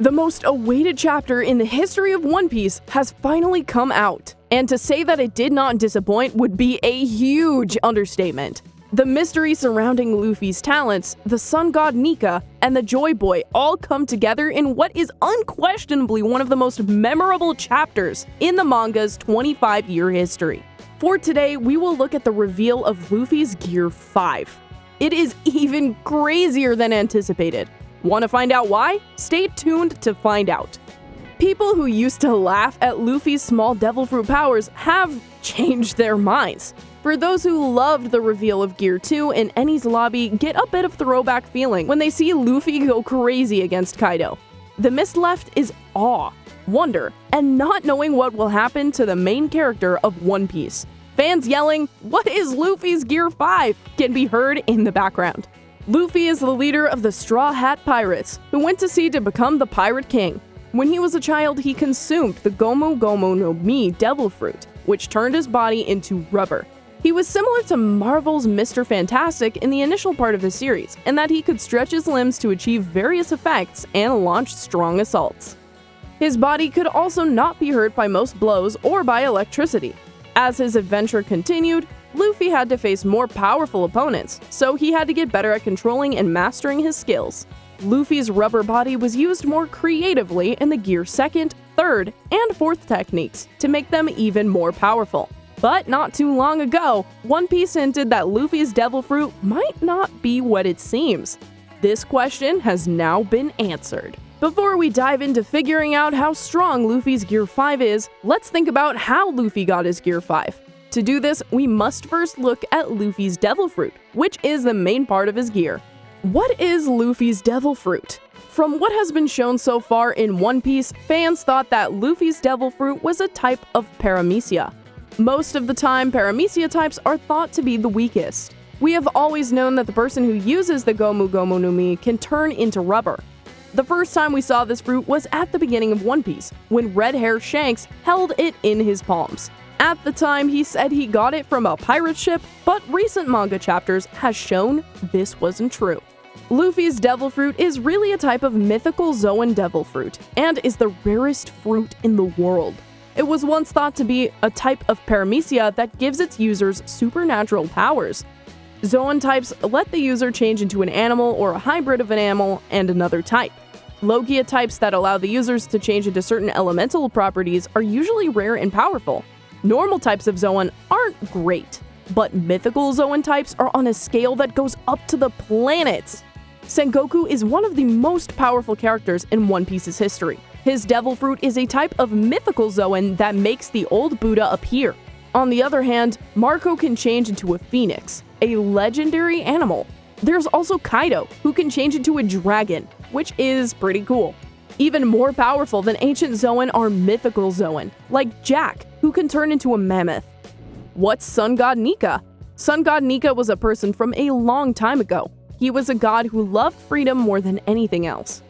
The most awaited chapter in the history of One Piece has finally come out, and to say that it did not disappoint would be a huge understatement. The mystery surrounding Luffy's talents, the Sun God Nika, and the joyboy all come together in what is unquestionably one of the most memorable chapters in the manga's 25-year history. For today, we will look at the reveal of Luffy's Gear 5. It is even crazier than anticipated. Want to find out why? Stay tuned to find out. People who used to laugh at Luffy's small devil fruit powers have changed their minds. For those who loved the reveal of Gear 2 in Eni's lobby, get a bit of throwback feeling when they see Luffy go crazy against Kaido. The mist left is awe, wonder, and not knowing what will happen to the main character of One Piece. Fans yelling, "What is Luffy's Gear 5?" can be heard in the background. Luffy is the leader of the Straw Hat Pirates, who went to sea to become the Pirate King. When he was a child, he consumed the Gomu Gomu no Mi devil fruit, which turned his body into rubber. He was similar to Marvel's Mr. Fantastic in the initial part of the series, in that he could stretch his limbs to achieve various effects and launch strong assaults. His body could also not be hurt by most blows or by electricity. As his adventure continued, Luffy had to face more powerful opponents, so he had to get better at controlling and mastering his skills. Luffy's rubber body was used more creatively in the Gear 2nd, 3rd, and 4th techniques to make them even more powerful. But not too long ago, One Piece hinted that Luffy's devil fruit might not be what it seems. This question has now been answered. Before we dive into figuring out how strong Luffy's Gear 5 is, let's think about how Luffy got his Gear 5. To do this, we must first look at Luffy's devil fruit, which is the main part of his gear. What is Luffy's devil fruit? From what has been shown so far in One Piece, fans thought that Luffy's devil fruit was a type of paramecia. Most of the time, paramecia types are thought to be the weakest. We have always known that the person who uses the Gomu Gomu no Mi can turn into rubber. The first time we saw this fruit was at the beginning of One Piece, when Red Hair Shanks held it in his palms. At the time, he said he got it from a pirate ship, but recent manga chapters has shown this wasn't true. Luffy's devil fruit is really a type of mythical Zoan devil fruit, and is the rarest fruit in the world. It was once thought to be a type of paramecia that gives its users supernatural powers. Zoan types let the user change into an animal or a hybrid of an animal and another type. Logia types that allow the users to change into certain elemental properties are usually rare and powerful. Normal types of Zoan aren't great, but mythical Zoan types are on a scale that goes up to the planets. Sengoku is one of the most powerful characters in One Piece's history. His devil fruit is a type of mythical Zoan that makes the old Buddha appear. On the other hand, Marco can change into a phoenix, a legendary animal. There's also Kaido, who can change into a dragon, which is pretty cool. Even more powerful than ancient Zoan are mythical Zoan, like Jack, who can turn into a mammoth. What's Sun God Nika? Sun God Nika was a person from a long time ago. He was a god who loved freedom more than anything else.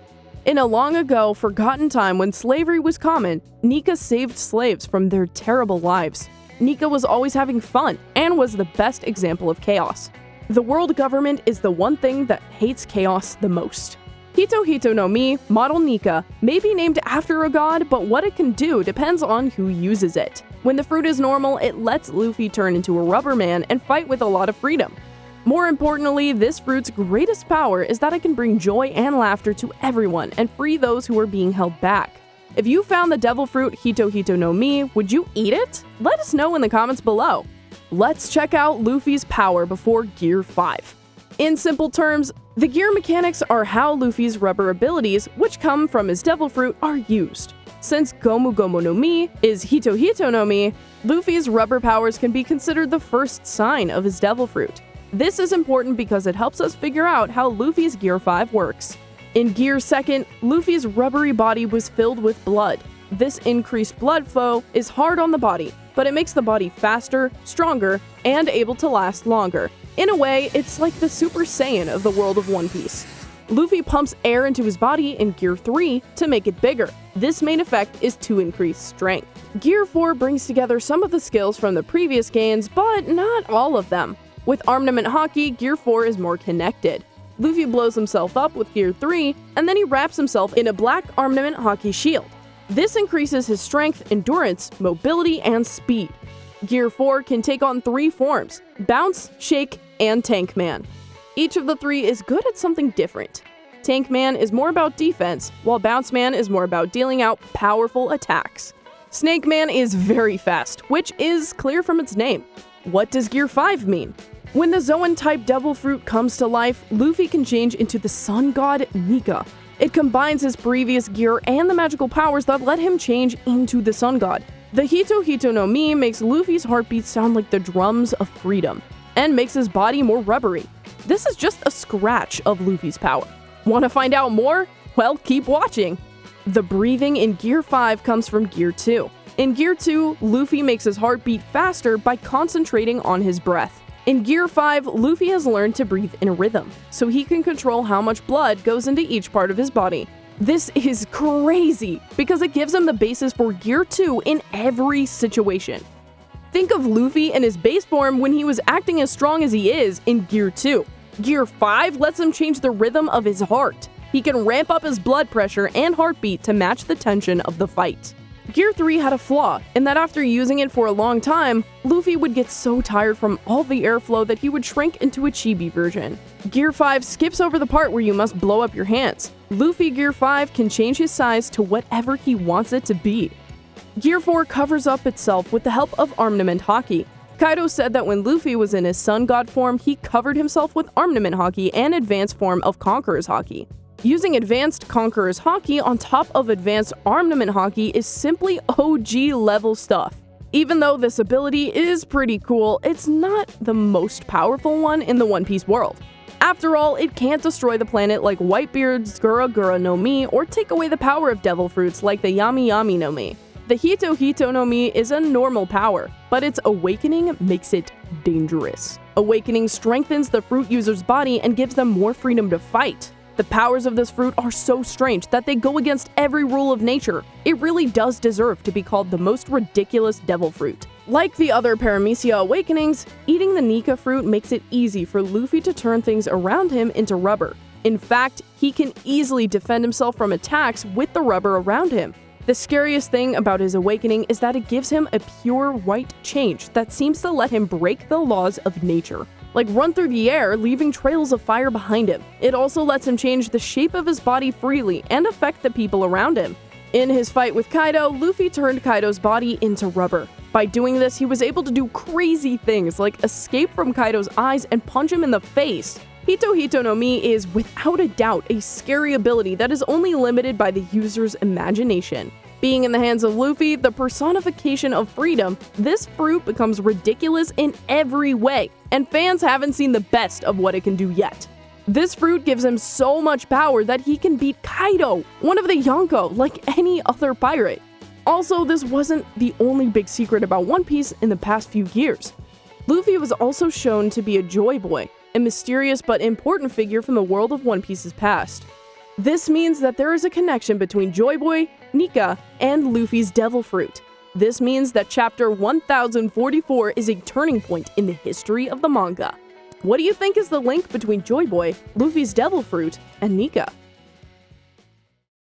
In a long ago, forgotten time when slavery was common, Nika saved slaves from their terrible lives. Nika was always having fun and was the best example of chaos. The world government is the one thing that hates chaos the most. Hito Hito no Mi, model Nika, may be named after a god, but what it can do depends on who uses it. When the fruit is normal, it lets Luffy turn into a rubber man and fight with a lot of freedom. More importantly, this fruit's greatest power is that it can bring joy and laughter to everyone and free those who are being held back. If you found the devil fruit Hito Hito no Mi, would you eat it? Let us know in the comments below. Let's check out Luffy's power before Gear 5. In simple terms, the gear mechanics are how Luffy's rubber abilities, which come from his devil fruit, are used. Since Gomu Gomu no Mi is Hito Hito no Mi, Luffy's rubber powers can be considered the first sign of his devil fruit. This is important because it helps us figure out how Luffy's Gear 5 works. In Gear 2nd, Luffy's rubbery body was filled with blood. This increased blood flow is hard on the body, but it makes the body faster, stronger, and able to last longer. In a way, it's like the Super Saiyan of the world of One Piece. Luffy pumps air into his body in Gear 3 to make it bigger. This main effect is to increase strength. Gear 4 brings together some of the skills from the previous gains, but not all of them. With Armament Hockey, Gear 4 is more connected. Luffy blows himself up with Gear 3, and then he wraps himself in a black armament haki shield. This increases his strength, endurance, mobility, and speed. Gear 4 can take on 3 forms: Bounce, Shake, and Tank Man. Each of the 3 is good at something different. Tank Man is more about defense, while Bounce Man is more about dealing out powerful attacks. Snake Man is very fast, which is clear from its name. What does Gear 5 mean? When the Zoan-type Devil Fruit comes to life, Luffy can change into the Sun God Nika. It combines his previous gear and the magical powers that let him change into the Sun God. The Hito Hito no Mi makes Luffy's heartbeat sound like the drums of freedom, and makes his body more rubbery. This is just a scratch of Luffy's power. Want to find out more? Well, keep watching! The breathing in Gear 5 comes from Gear 2. In Gear 2, Luffy makes his heart beat faster by concentrating on his breath. In Gear 5, Luffy has learned to breathe in a rhythm, so he can control how much blood goes into each part of his body. This is crazy, because it gives him the basis for Gear 2 in every situation. Think of Luffy in his base form when he was acting as strong as he is in Gear 2. Gear 5 lets him change the rhythm of his heart. He can ramp up his blood pressure and heartbeat to match the tension of the fight. Gear 3 had a flaw, in that after using it for a long time, Luffy would get so tired from all the airflow that he would shrink into a chibi version. Gear 5 skips over the part where you must blow up your hands. Luffy Gear 5 can change his size to whatever he wants it to be. Gear 4 covers up itself with the help of armament haki. Kaido said that when Luffy was in his Sun God form, he covered himself with armament haki and advanced form of Conqueror's haki. Using advanced Conqueror's haki on top of advanced armament haki is simply OG level stuff. Even though this ability is pretty cool, it's not the most powerful one in the One Piece world. After all, it can't destroy the planet like Whitebeard's Gura Gura no Mi or take away the power of devil fruits like the Yami Yami no Mi. The Hito Hito no Mi is a normal power, but its awakening makes it dangerous. Awakening strengthens the fruit user's body and gives them more freedom to fight. The powers of this fruit are so strange that they go against every rule of nature. It really does deserve to be called the most ridiculous devil fruit. Like the other Paramecia awakenings, eating the Nika fruit makes it easy for Luffy to turn things around him into rubber. In fact, he can easily defend himself from attacks with the rubber around him. The scariest thing about his awakening is that it gives him a pure white change that seems to let him break the laws of nature. Like run through the air, leaving trails of fire behind him. It also lets him change the shape of his body freely and affect the people around him. In his fight with Kaido, Luffy turned Kaido's body into rubber. By doing this, he was able to do crazy things like escape from Kaido's eyes and punch him in the face. Hito Hito no Mi is without a doubt a scary ability that is only limited by the user's imagination. Being in the hands of Luffy, the personification of freedom, this fruit becomes ridiculous in every way, and fans haven't seen the best of what it can do yet. This fruit gives him so much power that he can beat Kaido, one of the Yonko, like any other pirate. Also, this wasn't the only big secret about One Piece in the past few years. Luffy was also shown to be a joyboy, a mysterious but important figure from the world of One Piece's past. This means that there is a connection between Joyboy, Nika, and Luffy's Devil Fruit. This means that chapter 1044 is a turning point in the history of the manga. What do you think is the link between Joyboy, Luffy's Devil Fruit, and Nika?